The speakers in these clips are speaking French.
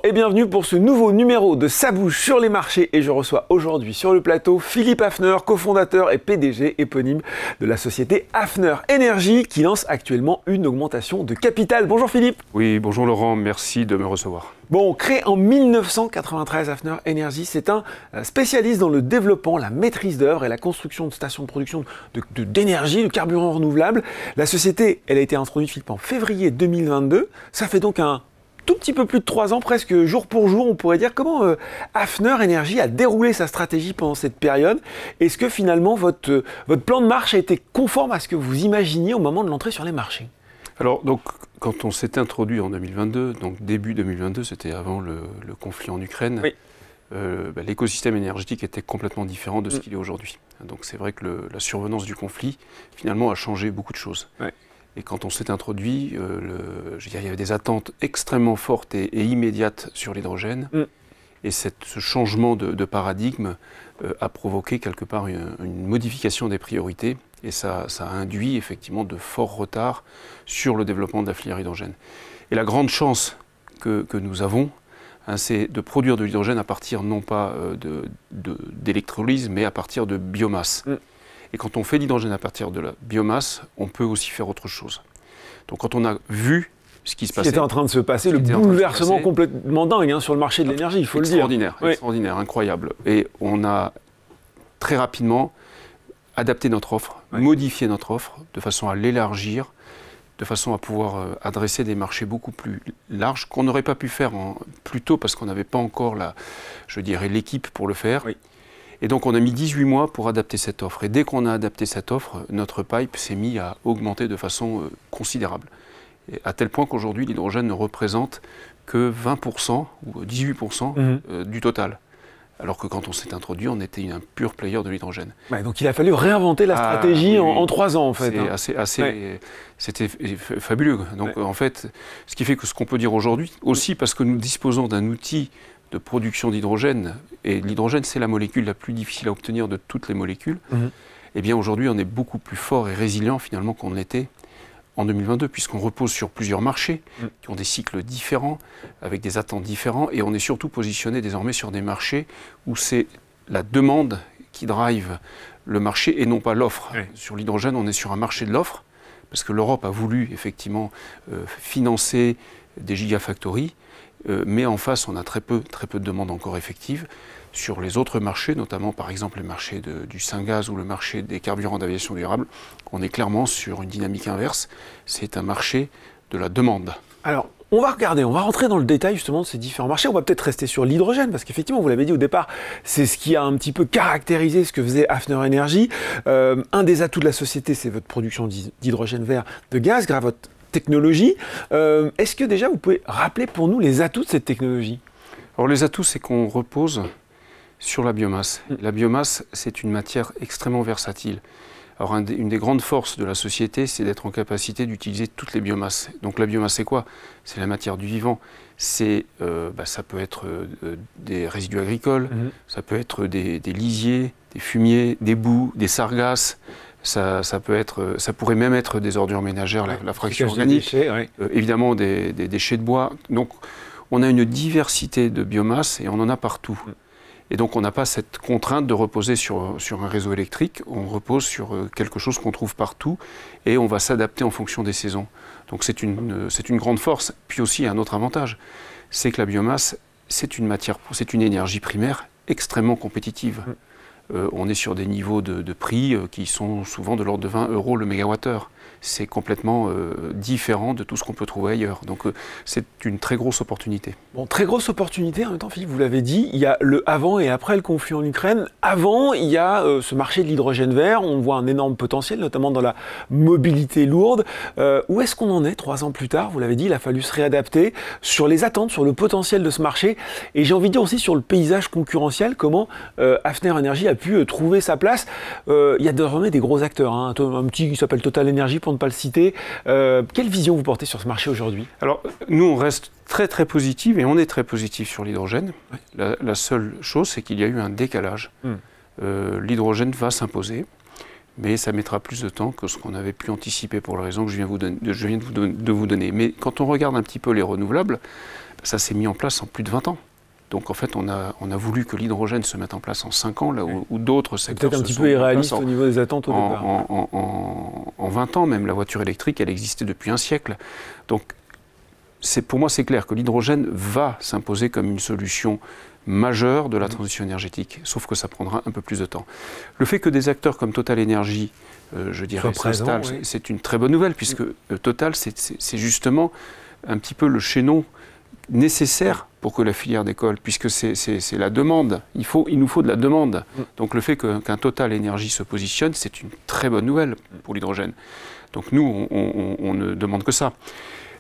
Bonjour et bienvenue pour ce nouveau numéro de Ça bouge sur les marchés et je reçois aujourd'hui sur le plateau Philippe Haffner, cofondateur et PDG éponyme de la société Haffner Energy qui lance actuellement une augmentation de capital. Bonjour Philippe. Oui, bonjour Laurent, merci de me recevoir. Bon, créé en 1993, Haffner Energy, c'est un spécialiste dans le développement, la maîtrise d'œuvre et la construction de stations de production d'énergie, de carburant renouvelable. La société, elle a été introduite, Philippe, en février 2022. Ça fait donc un tout petit peu plus de 3 ans, presque jour pour jour, on pourrait dire. Comment Haffner Energy a déroulé sa stratégie pendant cette période? Est-ce que finalement votre plan de marche a été conforme à ce que vous imaginiez au moment de l'entrée sur les marchés? Alors, donc, quand on s'est introduit en 2022, donc début 2022, c'était avant le conflit en Ukraine, oui. L'écosystème énergétique était complètement différent de ce qu'il est aujourd'hui. Donc c'est vrai que la survenance du conflit, finalement, a changé beaucoup de choses. Ouais. Et quand on s'est introduit, il y avait des attentes extrêmement fortes et immédiates sur l'hydrogène. Et ce changement de paradigme a provoqué quelque part une modification des priorités. Et ça a induit effectivement de forts retards sur le développement de la filière hydrogène. Et la grande chance que nous avons, c'est de produire de l'hydrogène à partir non pas d'électrolyse, mais à partir de biomasse. Et quand on fait l'hydrogène à partir de la biomasse, on peut aussi faire autre chose. Donc quand on a vu ce qui se passait, était en train de se passer, le bouleversement complètement dingue sur le marché de l'énergie, il faut le dire. Extraordinaire, incroyable. Et on a très rapidement adapté notre offre, modifié notre offre, de façon à l'élargir, de façon à pouvoir adresser des marchés beaucoup plus larges, qu'on n'aurait pas pu faire plus tôt parce qu'on n'avait pas encore l'équipe pour le faire. Oui. Et donc on a mis 18 mois pour adapter cette offre. Et dès qu'on a adapté cette offre, notre pipe s'est mis à augmenter de façon considérable. Et à tel point qu'aujourd'hui, l'hydrogène ne représente que 20% ou 18% du total. Alors que quand on s'est introduit, on était un pur player de l'hydrogène. Ouais, donc il a fallu réinventer la stratégie en 3 ans en fait. C'était fabuleux. Donc en fait, ce qui fait que ce qu'on peut dire aujourd'hui, aussi parce que nous disposons d'un outil de production d'hydrogène, et l'hydrogène c'est la molécule la plus difficile à obtenir de toutes les molécules, et bien aujourd'hui on est beaucoup plus fort et résilient finalement qu'on l'était en 2022, puisqu'on repose sur plusieurs marchés qui ont des cycles différents, avec des attentes différents, et on est surtout positionné désormais sur des marchés où c'est la demande qui drive le marché et non pas l'offre. Sur l'hydrogène, on est sur un marché de l'offre, parce que l'Europe a voulu effectivement financer des gigafactories, mais en face, on a très peu de demandes encore effectives. Sur les autres marchés, notamment par exemple le marché du Syngas ou le marché des carburants d'aviation durable, on est clairement sur une dynamique inverse. C'est un marché de la demande. Alors, on va rentrer dans le détail justement de ces différents marchés. On va peut-être rester sur l'hydrogène, parce qu'effectivement, vous l'avez dit au départ, c'est ce qui a un petit peu caractérisé ce que faisait Haffner Energy. Un des atouts de la société, c'est votre production d'hydrogène vert de gaz, grâce à votre technologie. Est-ce que déjà vous pouvez rappeler pour nous les atouts de cette technologie? Alors les atouts, c'est qu'on repose sur la biomasse. La biomasse, c'est une matière extrêmement versatile. Alors une des grandes forces de la société, c'est d'être en capacité d'utiliser toutes les biomasses. Donc la biomasse, c'est quoi? C'est la matière du vivant. Ça peut être des résidus agricoles, ça peut être des lisiers, des fumiers, des boues, des sargasses. Ça pourrait même être des ordures ménagères, la fraction organique, évidemment des déchets de bois. Donc on a une diversité de biomasse et on en a partout. Et donc on n'a pas cette contrainte de reposer sur un réseau électrique, on repose sur quelque chose qu'on trouve partout et on va s'adapter en fonction des saisons. Donc c'est une grande force. Puis aussi un autre avantage, c'est que la biomasse, c'est une énergie primaire extrêmement compétitive. On est sur des niveaux de prix qui sont souvent de l'ordre de 20 € le mégawattheure. C'est complètement différent de tout ce qu'on peut trouver ailleurs. Donc c'est une très grosse opportunité. Bon, très grosse opportunité, en même temps Philippe, vous l'avez dit, il y a le avant et après le conflit en Ukraine. Avant, il y a ce marché de l'hydrogène vert, on voit un énorme potentiel, notamment dans la mobilité lourde. Où est-ce qu'on en est 3 ans plus tard? Vous l'avez dit, il a fallu se réadapter sur les attentes, sur le potentiel de ce marché. Et j'ai envie de dire aussi sur le paysage concurrentiel, comment Haffner Energy a pu trouver sa place. Il y a désormais des gros acteurs, un petit qui s'appelle Total Energy, pour ne pas le citer. Quelle vision vous portez sur ce marché aujourd'hui? Alors, nous, on reste très positif et on est très positif sur l'hydrogène. La seule chose, c'est qu'il y a eu un décalage. L'hydrogène va s'imposer, mais ça mettra plus de temps que ce qu'on avait pu anticiper pour la raison que je viens de vous donner. Mais quand on regarde un petit peu les renouvelables, Ça s'est mis en place en plus de 20 ans. Donc en fait, on a voulu que l'hydrogène se mette en place en 5 ans, là où d'autres secteurs peut-être un petit peu irréaliste au niveau des attentes au départ. En 20 ans, même la voiture électrique, elle existait depuis un siècle. Donc pour moi, c'est clair que l'hydrogène va s'imposer comme une solution majeure de la transition énergétique, sauf que ça prendra un peu plus de temps. Le fait que des acteurs comme Total Energy, je dirais, s'installent, c'est une très bonne nouvelle, puisque Total, c'est justement un petit peu le chaînon nécessaire pour que la filière décolle, puisque c'est la demande. Il nous faut de la demande. Donc le fait qu'un Total Energy se positionne, c'est une très bonne nouvelle pour l'hydrogène. Donc nous, on ne demande que ça.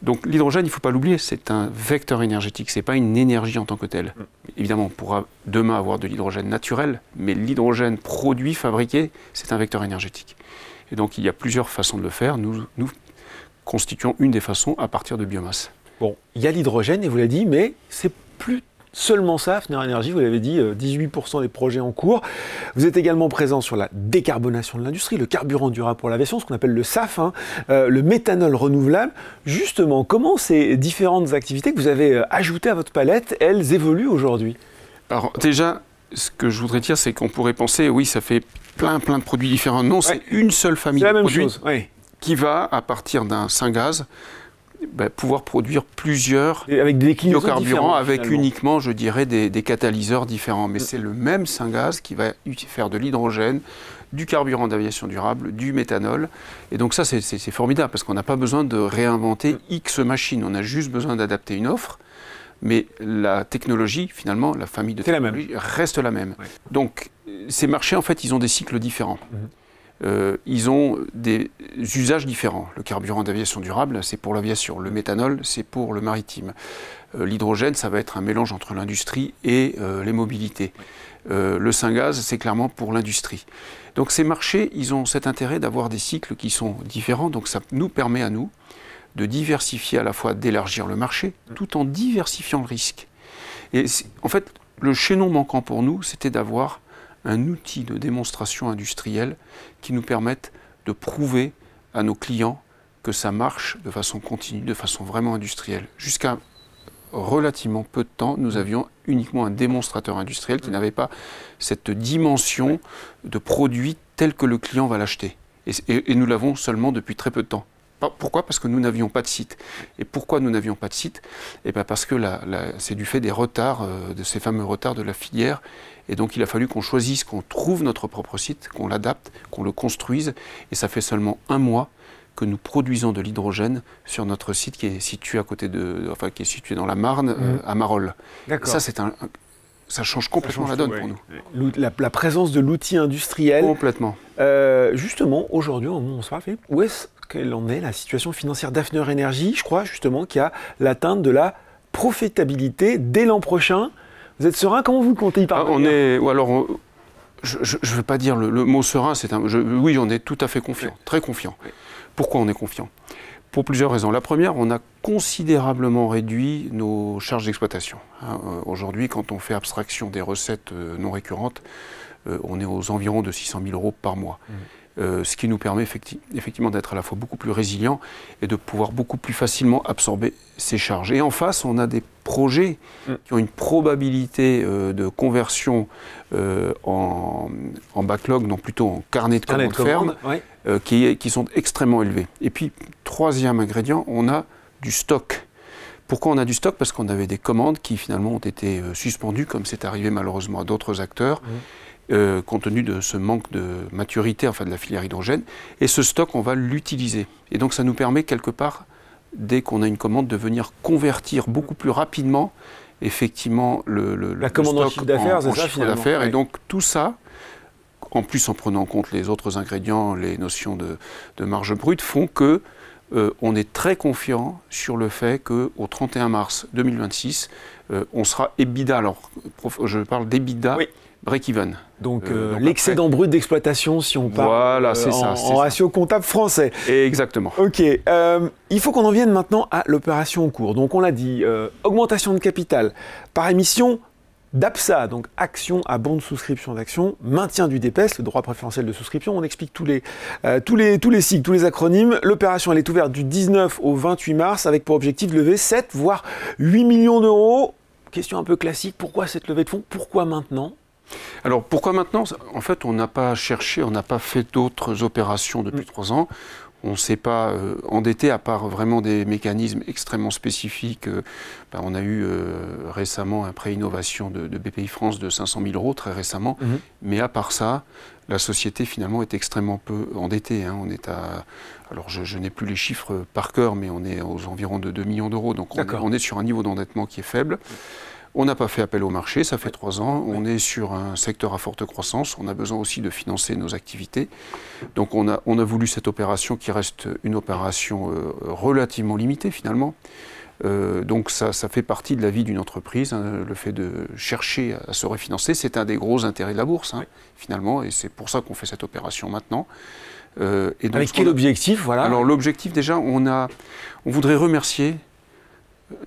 Donc l'hydrogène, il ne faut pas l'oublier, c'est un vecteur énergétique, ce n'est pas une énergie en tant que telle. Évidemment, on pourra demain avoir de l'hydrogène naturel, mais l'hydrogène produit, fabriqué, c'est un vecteur énergétique. Et donc il y a plusieurs façons de le faire. Nous constituons une des façons à partir de biomasse. Bon, il y a l'hydrogène, et vous l'avez dit, mais c'est plus seulement ça, Fneur Énergie, vous l'avez dit, 18% des projets en cours. Vous êtes également présent sur la décarbonation de l'industrie, le carburant durable pour l'aviation, ce qu'on appelle le SAF, le méthanol renouvelable. Justement, comment ces différentes activités que vous avez ajoutées à votre palette, elles évoluent aujourd'hui? Alors déjà, ce que je voudrais dire, c'est qu'on pourrait penser, oui, ça fait plein de produits différents. Non, c'est une seule famille de produits qui va, à partir d'un syngas, pouvoir produire plusieurs biocarburants avec uniquement, je dirais, des catalyseurs différents. Mais c'est le même syngas qui va faire de l'hydrogène, du carburant d'aviation durable, du méthanol. Et donc ça, c'est formidable parce qu'on n'a pas besoin de réinventer X machines. On a juste besoin d'adapter une offre. Mais la technologie, finalement, la famille de technologie reste la même. Ouais. Donc ces marchés, en fait, ils ont des cycles différents. Ils ont des usages différents. Le carburant d'aviation durable, c'est pour l'aviation. Le méthanol, c'est pour le maritime. L'hydrogène, ça va être un mélange entre l'industrie et les mobilités. Le syngas, c'est clairement pour l'industrie. Donc ces marchés, ils ont cet intérêt d'avoir des cycles qui sont différents. Donc ça nous permet à nous de diversifier, à la fois d'élargir le marché, tout en diversifiant le risque. Et en fait, le chaînon manquant pour nous, c'était d'avoir un outil de démonstration industrielle qui nous permette de prouver à nos clients que ça marche de façon continue, de façon vraiment industrielle. Jusqu'à relativement peu de temps, nous avions uniquement un démonstrateur industriel qui n'avait pas cette dimension de produit tel que le client va l'acheter. Et nous l'avons seulement depuis très peu de temps. Pourquoi? Parce que nous n'avions pas de site. Et pourquoi nous n'avions pas de site? Et bien parce que c'est du fait des retards, de ces fameux retards de la filière. Et donc il a fallu qu'on choisisse, qu'on trouve notre propre site, qu'on l'adapte, qu'on le construise. Et ça fait seulement 1 mois que nous produisons de l'hydrogène sur notre site qui est situé qui est situé dans la Marne, à Marolles. Ça, ça change complètement la donne pour nous. La présence de l'outil industriel. Complètement. Justement, aujourd'hui, au moment où on se parle, Philippe, où est-ce qu'elle en est la situation financière d'Hafner Energy? Je crois justement qu'il y a l'atteinte de la profitabilité dès l'an prochain. Vous êtes serein? Comment vous le comptez y parvenir? Je ne veux pas dire le mot serein, oui, on est tout à fait confiant, très confiant. Pourquoi on est confiant? Pour plusieurs raisons. La première, on a considérablement réduit nos charges d'exploitation. Aujourd'hui, quand on fait abstraction des recettes non récurrentes, on est aux environs de 600 000 € par mois. Ce qui nous permet effectivement d'être à la fois beaucoup plus résilient et de pouvoir beaucoup plus facilement absorber ces charges. Et en face, on a des projets qui ont une probabilité de conversion en backlog, non plutôt en carnet de commandes ferme, qui sont extrêmement élevés. Et puis, troisième ingrédient, on a du stock. Pourquoi on a du stock? Parce qu'on avait des commandes qui finalement ont été suspendues, comme c'est arrivé malheureusement à d'autres acteurs. Compte tenu de ce manque de maturité de la filière hydrogène. Et ce stock, on va l'utiliser. Et donc ça nous permet quelque part, dès qu'on a une commande, de venir convertir beaucoup plus rapidement, effectivement, la commande en chiffre d'affaires, c'est ça finalement. Et donc tout ça, en plus en prenant en compte les autres ingrédients, les notions de marge brute, font que on est très confiant sur le fait qu'au 31 mars 2026, on sera EBITDA, alors je parle d'EBITDA, break-even. Donc l'excédent brut d'exploitation, si on parle en ratio comptable français. Exactement. Ok. Il faut qu'on en vienne maintenant à l'opération en cours. Donc on l'a dit, augmentation de capital par émission d'APSA, donc action à bon de souscription d'action, maintien du DPS, le droit préférentiel de souscription. On explique tous les cycles, tous les acronymes. L'opération, elle est ouverte du 19 au 28 mars avec pour objectif de lever 7 voire 8 millions d'euros. Question un peu classique, pourquoi cette levée de fonds? Pourquoi maintenant? Alors pourquoi maintenant? En fait, on n'a pas cherché, on n'a pas fait d'autres opérations depuis 3 ans. On ne s'est pas endetté, à part vraiment des mécanismes extrêmement spécifiques. On a eu récemment un prêt innovation de BPI France de 500 000 euros, très récemment. Mais à part ça, la société finalement est extrêmement peu endettée. On est à, alors je n'ai plus les chiffres par cœur, mais on est aux environs de 2 millions d'euros. Donc on est sur un niveau d'endettement qui est faible. On n'a pas fait appel au marché, ça fait 3 ans. On est sur un secteur à forte croissance. On a besoin aussi de financer nos activités. Donc on a voulu cette opération qui reste une opération relativement limitée finalement. Donc ça fait partie de la vie d'une entreprise, le fait de chercher à se refinancer. C'est un des gros intérêts de la bourse finalement, et c'est pour ça qu'on fait cette opération maintenant. Et donc, avec quel objectif, voilà? Alors l'objectif déjà, on voudrait remercier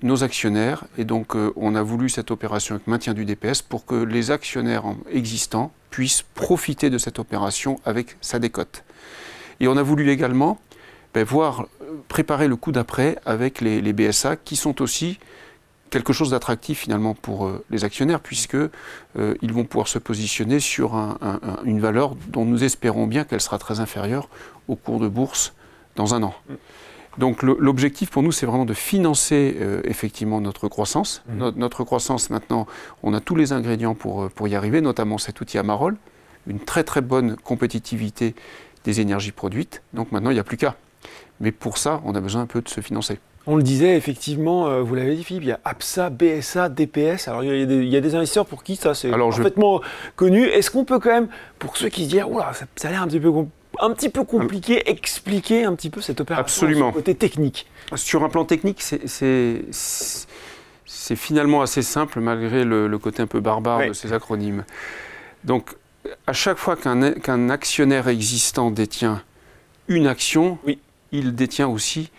nos actionnaires, et donc on a voulu cette opération avec maintien du DPS pour que les actionnaires existants puissent profiter de cette opération avec sa décote. Et on a voulu également préparer le coup d'après avec les BSA qui sont aussi quelque chose d'attractif finalement pour les actionnaires, puisque ils vont pouvoir se positionner sur une valeur dont nous espérons bien qu'elle sera très inférieure au cours de bourse dans 1 an. Donc l'objectif pour nous, c'est vraiment de financer effectivement notre croissance. Notre croissance maintenant, on a tous les ingrédients pour y arriver, notamment cet outil Amarol, une très très bonne compétitivité des énergies produites. Donc maintenant, il n'y a plus qu'à. Mais pour ça, on a besoin un peu de se financer. On le disait, effectivement, vous l'avez dit Philippe, il y a APSA, BSA, DPS. Alors il y a des investisseurs pour qui ça c'est parfaitement connu. Est-ce qu'on peut quand même, pour ceux qui se disent, oula, ça a l'air un petit peu compliqué, expliquer un petit peu cette opération sur le côté technique? Sur un plan technique, c'est finalement assez simple malgré le côté un peu barbare de ces acronymes. Donc, à chaque fois qu'un actionnaire existant détient une action, il détient aussi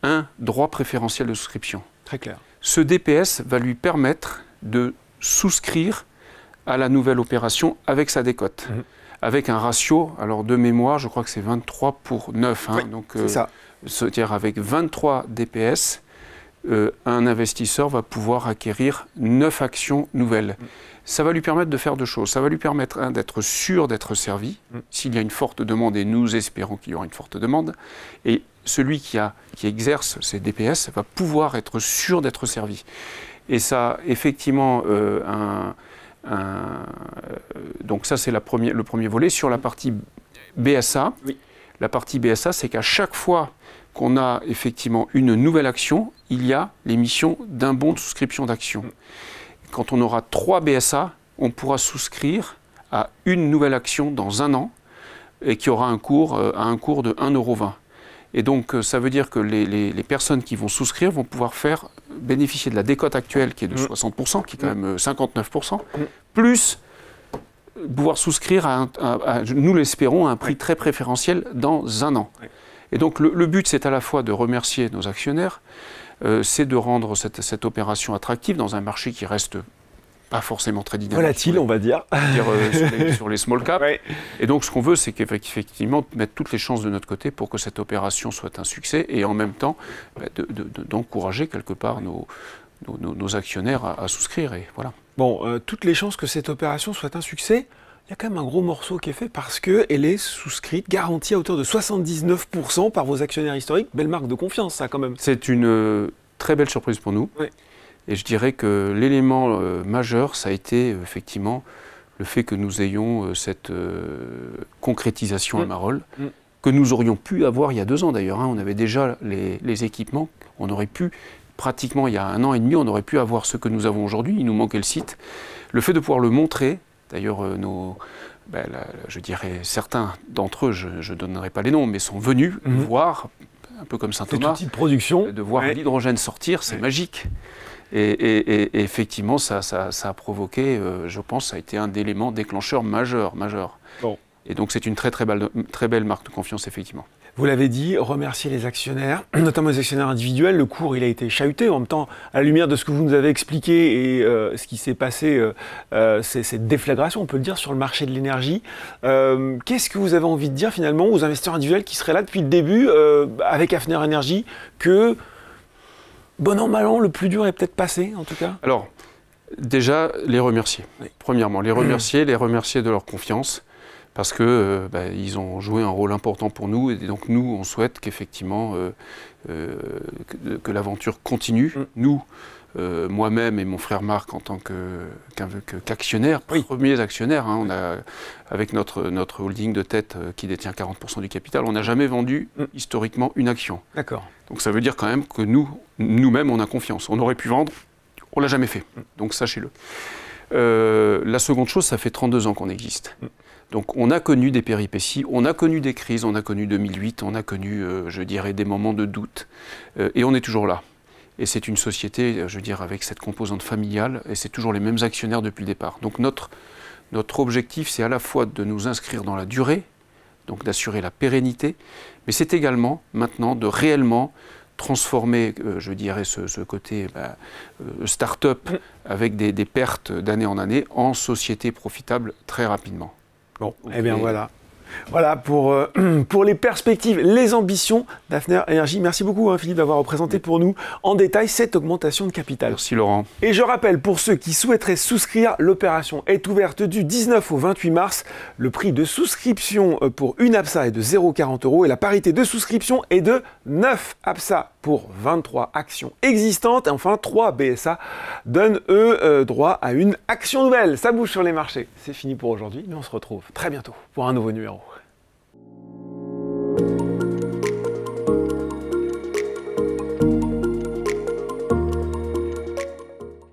un droit préférentiel de souscription. Très clair. Ce DPS va lui permettre de souscrire à la nouvelle opération avec sa décote. Avec un ratio, alors de mémoire, je crois que c'est 23 pour 9. Donc, c'est ça. C'est-à-dire avec 23 DPS, un investisseur va pouvoir acquérir 9 actions nouvelles. Ça va lui permettre de faire 2 choses. Ça va lui permettre d'être sûr d'être servi, s'il y a une forte demande, et nous espérons qu'il y aura une forte demande. Et celui qui exerce ces DPS va pouvoir être sûr d'être servi. Et ça, effectivement, donc ça c'est le premier volet. Sur la partie BSA, la partie BSA, c'est qu'à chaque fois qu'on a effectivement une nouvelle action, il y a l'émission d'un bon de souscription d'action. Quand on aura 3 BSA, on pourra souscrire à une nouvelle action dans 1 an et qui aura un cours de 1,20 €. Et donc ça veut dire que les personnes qui vont souscrire vont pouvoir bénéficier de la décote actuelle qui est de 60%, qui est quand même 59%, plus pouvoir souscrire nous l'espérons, à un prix très préférentiel dans 1 an. Et donc le but, c'est à la fois de remercier nos actionnaires, c'est de rendre cette opération attractive dans un marché qui reste pas forcément très dynamique. Volatile, on va dire. Sur les small caps. Et donc ce qu'on veut, c'est qu'effectivement mettre toutes les chances de notre côté pour que cette opération soit un succès, et en même temps d'encourager quelque part nos actionnaires à souscrire. Et voilà. Bon, toutes les chances que cette opération soit un succès. Il y a quand même un gros morceau qui est fait parce qu'elle est souscrite, garantie à hauteur de 79% par vos actionnaires historiques. Belle marque de confiance, ça, quand même. C'est une très belle surprise pour nous. Et je dirais que l'élément majeur, ça a été effectivement le fait que nous ayons cette concrétisation Amarol, que nous aurions pu avoir il y a 2 ans d'ailleurs. On avait déjà les équipements, on aurait pu, pratiquement il y a 1 an et demi, on aurait pu avoir ce que nous avons aujourd'hui. Il nous manquait le site. Le fait de pouvoir le montrer, d'ailleurs je dirais certains d'entre eux, je ne donnerai pas les noms, mais sont venus voir, un peu comme Saint-Thomas, de voir l'hydrogène sortir, c'est magique. Et effectivement, ça a provoqué, je pense, ça a été un élément déclencheur majeur. Bon. Et donc c'est une très belle marque de confiance, effectivement. Vous l'avez dit, remercier les actionnaires, notamment les actionnaires individuels. Le cours, il a été chahuté. En même temps, à la lumière de ce que vous nous avez expliqué et ce qui s'est passé, c'est cette déflagration, on peut le dire, sur le marché de l'énergie. Qu'est-ce que vous avez envie de dire finalement aux investisseurs individuels qui seraient là depuis le début avec Hafner Energy que, bon an, mal an, le plus dur est peut-être passé en tout cas? Alors, déjà, les remercier. Oui. Premièrement, les remercier de leur confiance. Parce que ils ont joué un rôle important pour nous et donc nous, on souhaite qu'effectivement que l'aventure continue. Nous, moi-même et mon frère Marc en tant qu'actionnaire, premiers actionnaires, hein, on a, avec notre holding de tête qui détient 40% du capital, on n'a jamais vendu historiquement une action. D'accord. Donc ça veut dire quand même que nous-mêmes, on a confiance. On aurait pu vendre, on ne l'a jamais fait. Donc sachez-le. La seconde chose, ça fait 32 ans qu'on existe. Donc on a connu des péripéties, on a connu des crises, on a connu 2008, on a connu, je dirais, des moments de doute, et on est toujours là. Et c'est une société, je veux dire, avec cette composante familiale, et c'est toujours les mêmes actionnaires depuis le départ. Donc notre objectif, c'est à la fois de nous inscrire dans la durée, donc d'assurer la pérennité, mais c'est également maintenant de réellement transformer, je dirais, ce côté start-up avec des pertes d'année en année en société profitable très rapidement. Bon, eh bien voilà. Voilà pour les perspectives, les ambitions d'Hafner Energy. Merci beaucoup Philippe d'avoir représenté pour nous en détail cette augmentation de capital. Merci Laurent. Et je rappelle pour ceux qui souhaiteraient souscrire, l'opération est ouverte du 19 au 28 mars. Le prix de souscription pour une APSA est de 0,40 € et la parité de souscription est de 9 APSA pour 23 actions existantes. Et enfin, 3 BSA donnent eux droit à une action nouvelle. Ça bouge sur les marchés. C'est fini pour aujourd'hui, mais on se retrouve très bientôt pour un nouveau numéro.